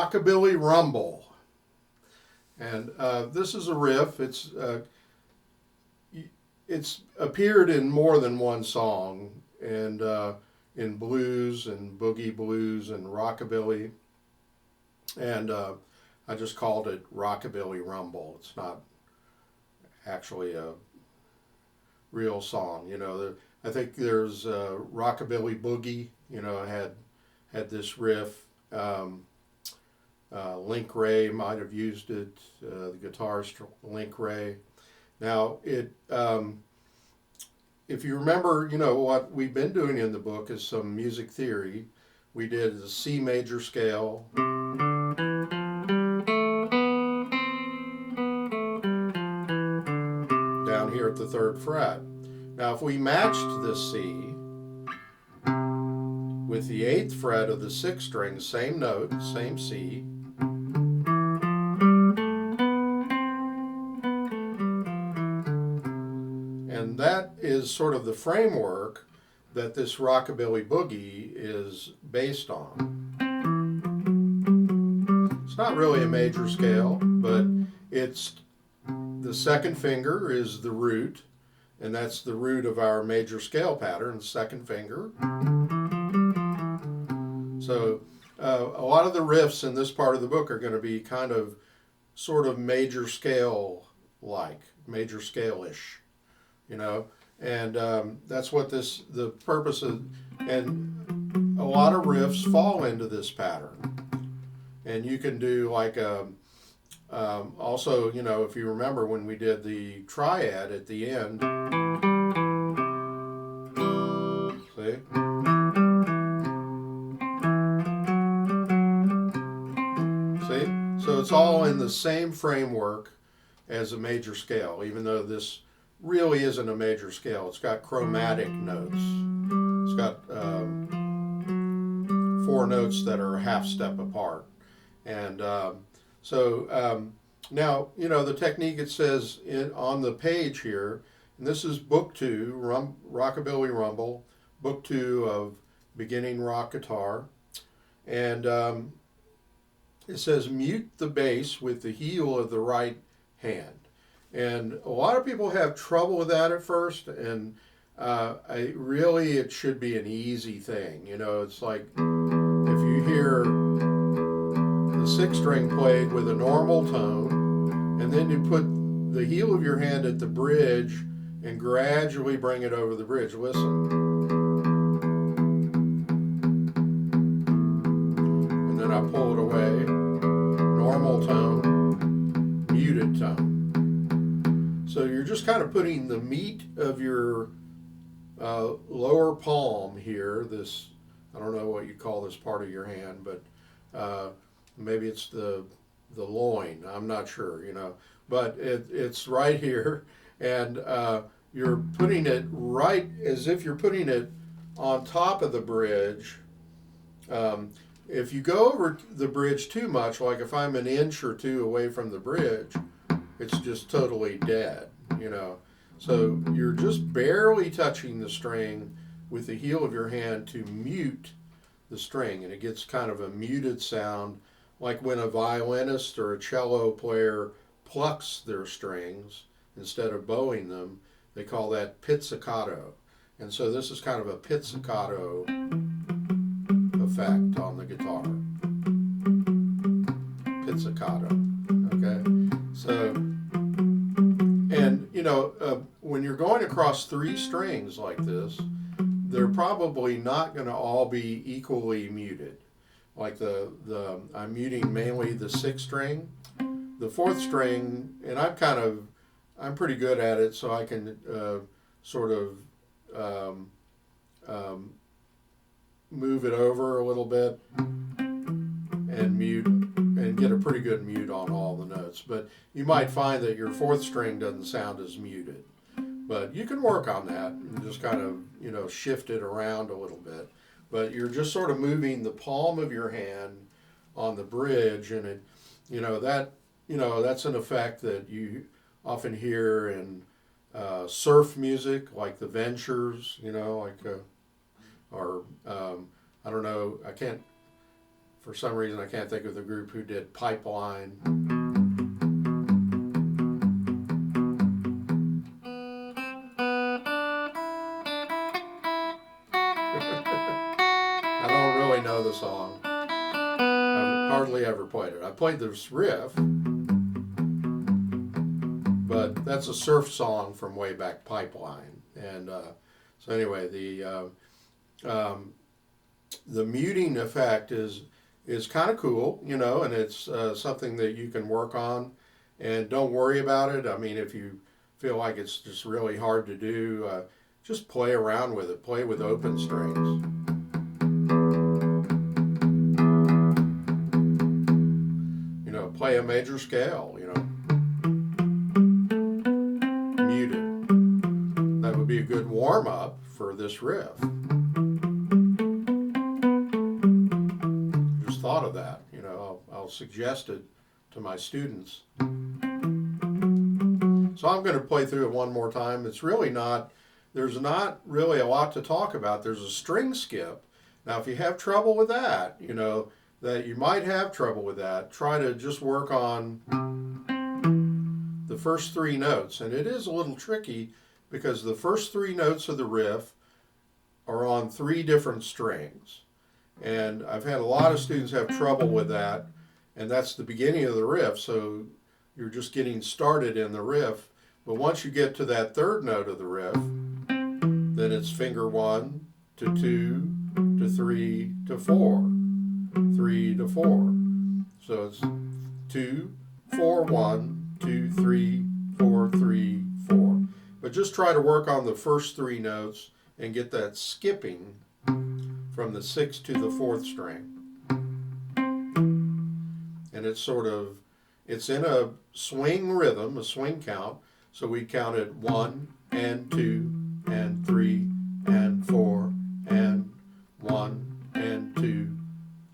Rockabilly Rumble. And this is a riff. It's appeared in more than one song, and in blues and boogie blues and rockabilly. And I just called it Rockabilly Rumble. It's not actually a real song. I think there's Rockabilly Boogie. Had this riff. Link Ray might have used it. The guitarist Link Ray. Now if you remember, what we've been doing in the book is some music theory. We did the C major scale. Down here at the 3rd fret. Now if we matched this C with the 8th fret of the 6th string, same note, same C, and that is sort of the framework that this Rockabilly Boogie is based on. It's not really a major scale, but it's the 2nd finger is the root, and that's the root of our major scale pattern, 2nd finger. So a lot of the riffs in this part of the book are going to be kind of sort of major scale-like, major scale-ish, and that's what the purpose of, and a lot of riffs fall into this pattern. And you can do like also, if you remember when we did the triad at the end, see? See? So it's all in the same framework as a major scale, even though this really isn't a major scale. It's got chromatic notes. It's got 4 notes that are a half step apart. And now, the technique it says on the page here, and this is book 2, Rockabilly Rumble, book 2 of Beginning Rock Guitar. And it says mute the bass with the heel of the right hand. And a lot of people have trouble with that at first, and it should be an easy thing. It's like if you hear the 6th string played with a normal tone, and then you put the heel of your hand at the bridge and gradually bring it over the bridge. Listen. And then I pull it away. Normal tone, muted tone. So you're just kind of putting the meat of your lower palm here, this, I don't know what you call this part of your hand, but maybe it's the loin, I'm not sure, but it's right here, and you're putting it right as if you're putting it on top of the bridge. If you go over the bridge too much, like if I'm an inch or 2 away from the bridge, it's just totally dead, So you're just barely touching the string with the heel of your hand to mute the string, and it gets kind of a muted sound, like when a violinist or a cello player plucks their strings instead of bowing them. They call that pizzicato. And so this is kind of a pizzicato effect on the guitar. Pizzicato. Okay? So, and when you're going across 3 strings like this, they're probably not going to all be equally muted. Like I'm muting mainly the 6th string. The 4th string, and I'm pretty good at it, so I can sort of move it over a little bit and mute and get a pretty good mute on all the notes. But you might find that your 4th string doesn't sound as muted. But you can work on that and just kind of, shift it around a little bit. But you're just sort of moving the palm of your hand on the bridge, and that's an effect that you often hear in surf music, like the Ventures, or I don't know, For some reason, I can't think of the group who did Pipeline. I don't really know the song. I've hardly ever played it. I played this riff, but that's a surf song from way back, Pipeline. And so anyway, the muting effect is kind of cool, you know, and it's something that you can work on, and don't worry about it. I mean, if you feel like it's just really hard to do, just play around with it. Play with open strings. You know, play a major scale, you know. Mute it. That would be a good warm-up for this riff. Just thought of that, you know. I'll suggest it to my students. So I'm going to play through it one more time. It's really not, there's not really a lot to talk about. There's a string skip. Now, if you have trouble with that, you know, that you might have trouble with that, try to just work on the first three notes. And it is a little tricky because the first three notes of the riff are on three different strings. And I've had a lot of students have trouble with that, and that's the beginning of the riff, so you're just getting started in the riff. But once you get to that third note of the riff, then it's finger 1 to 2 to 3 to 4, 3 to 4. So it's 2, 4, 1, 2, 3, 4, 3, 4. But just try to work on the first three notes and get that skipping from the 6th to the 4th string. And it's sort of, it's in a swing rhythm, a swing count. So we counted 1 and 2 and 3 and 4 and 1 and 2.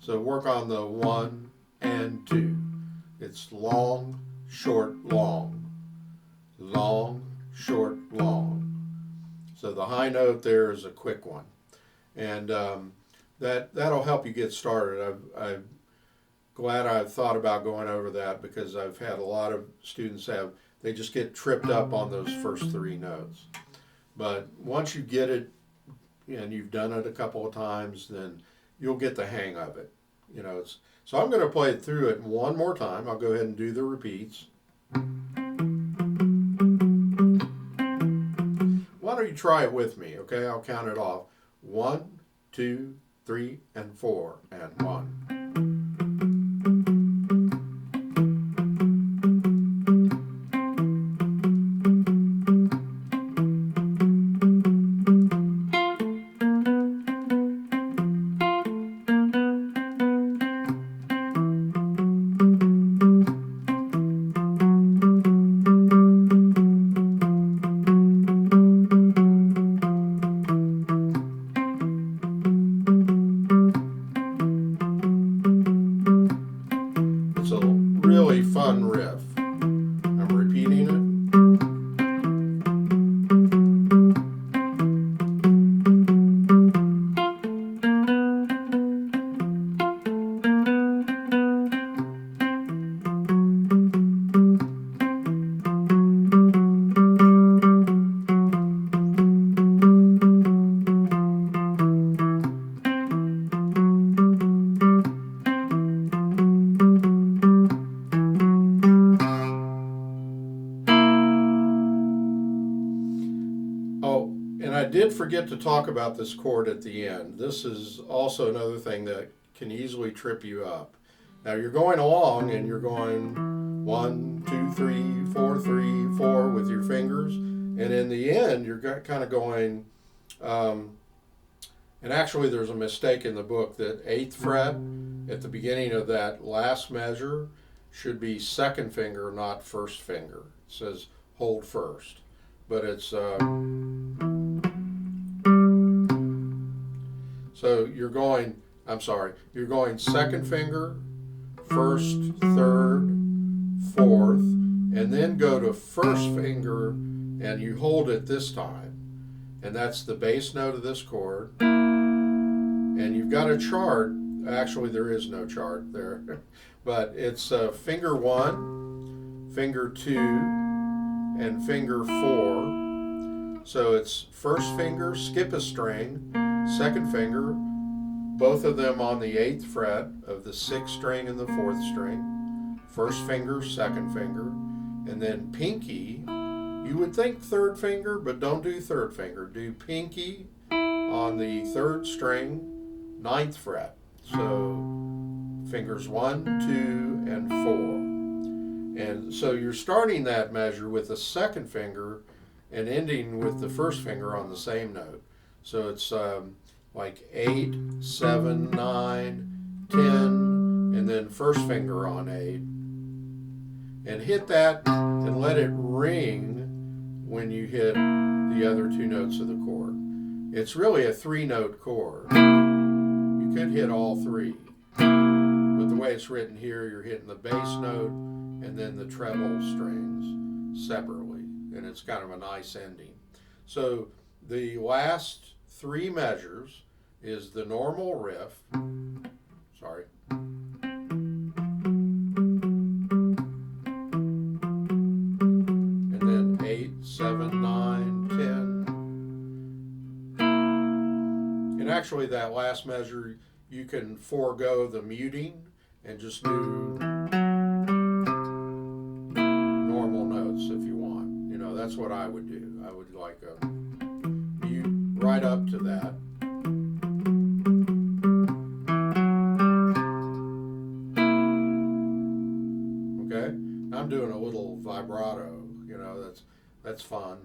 So work on the 1 and 2. It's long, short, long. Long, short, long. So the high note there is a quick one. And that'll help you get started. I'm glad I thought about going over that because I've had a lot of students they just get tripped up on those first three notes. But once you get it and you've done it a couple of times, then you'll get the hang of it. You know, so I'm going to play it through it one more time. I'll go ahead and do the repeats. Why don't you try it with me, okay? I'll count it off. 1, 2, 3, and 4, and 1. It's a really fun riff. I'm repeating it. Oh, and I did forget to talk about this chord at the end. This is also another thing that can easily trip you up. Now you're going along and you're going 1, 2, 3, 4, 3, 4 with your fingers. And in the end, you're kind of going, and actually there's a mistake in the book that 8th fret at the beginning of that last measure should be 2nd finger, not 1st finger. It says hold 1st. But it's, so you're going 2nd finger, 1st, 3rd, 4th, and then go to 1st finger and you hold it this time. And that's the bass note of this chord. And you've got a chart Actually, there is no chart there, but it's finger 1, finger 2, and finger 4. So it's first finger, skip a string, second finger, both of them on the 8th fret of the 6th string and the 4th string, first finger, second finger, and then pinky. You would think 3rd finger, but don't do 3rd finger. Do pinky on the 3rd string, 9th fret. So fingers 1, 2, and 4. And so you're starting that measure with the 2nd finger and ending with the 1st finger on the same note. So it's like 8, 7, 9, 10, and then 1st finger on 8. And hit that and let it ring when you hit the other 2 notes of the chord. It's really a 3-note chord. You could hit all 3, but the way it's written here, you're hitting the bass note and then the treble strings separately, and it's kind of a nice ending. So the last 3 measures is the normal riff. Sorry. And then 8, 7, 9, 10. And actually that last measure, you can forego the muting and just do normal notes if you want. You know, that's what I would do. I would like mute right up to that. Okay? I'm doing a little vibrato, you know, that's fun.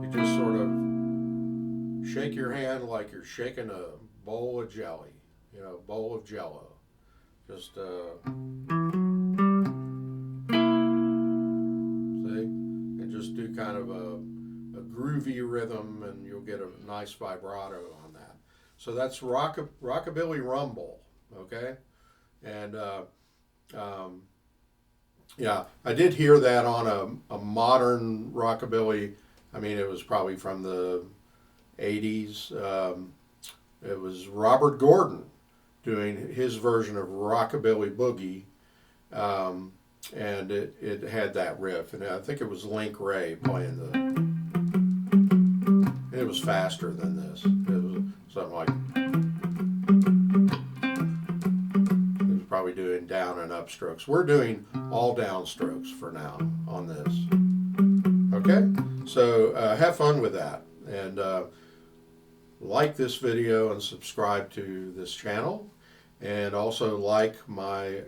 You just sort of shake your hand like you're shaking a bowl of jelly, you know, bowl of jello. Just see, and just do kind of a groovy rhythm, and you'll get a nice vibrato on that. So that's Rockabilly Rumble, okay? And yeah, I did hear that on a modern rockabilly. I mean, it was probably from the 80s. It was Robert Gordon doing his version of Rockabilly Boogie, and it had that riff, and I think it was Link Ray playing it was faster than this. It was something like, it was probably doing down and up strokes. We're doing all down strokes for now on this. Okay, so have fun with that, and like this video and subscribe to this channel, and also like my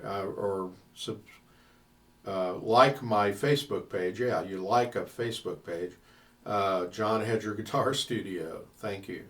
like my Facebook page. Yeah, you like a Facebook page, John Hedger Guitar Studio. Thank you.